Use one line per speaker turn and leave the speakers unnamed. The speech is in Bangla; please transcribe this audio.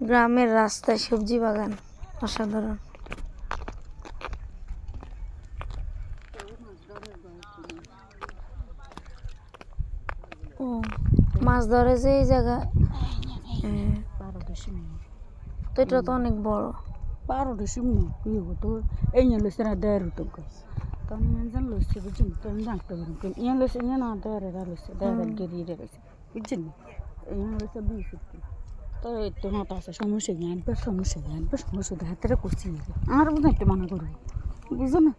গ্রামের রাস্তায় সবজি বাগান অসাধারণ। ও মাছ ধরে যে এই জায়গা, তো এটা তো অনেক বড়।
12 ডিসেম্বর কি হতো এই লসে না দেয় তো তখন জান লসে বুঝছেন তো জানতে পারেন এই লসে না দেয় লসে দেয় গিয়ে রেখেছে বুঝছেন এই লসে বিয়ে তো একটু মাথা আছে সমস্যা জানবে সমস্যা হাতের করছি আর বুঝতে মানা করবো বুঝো না।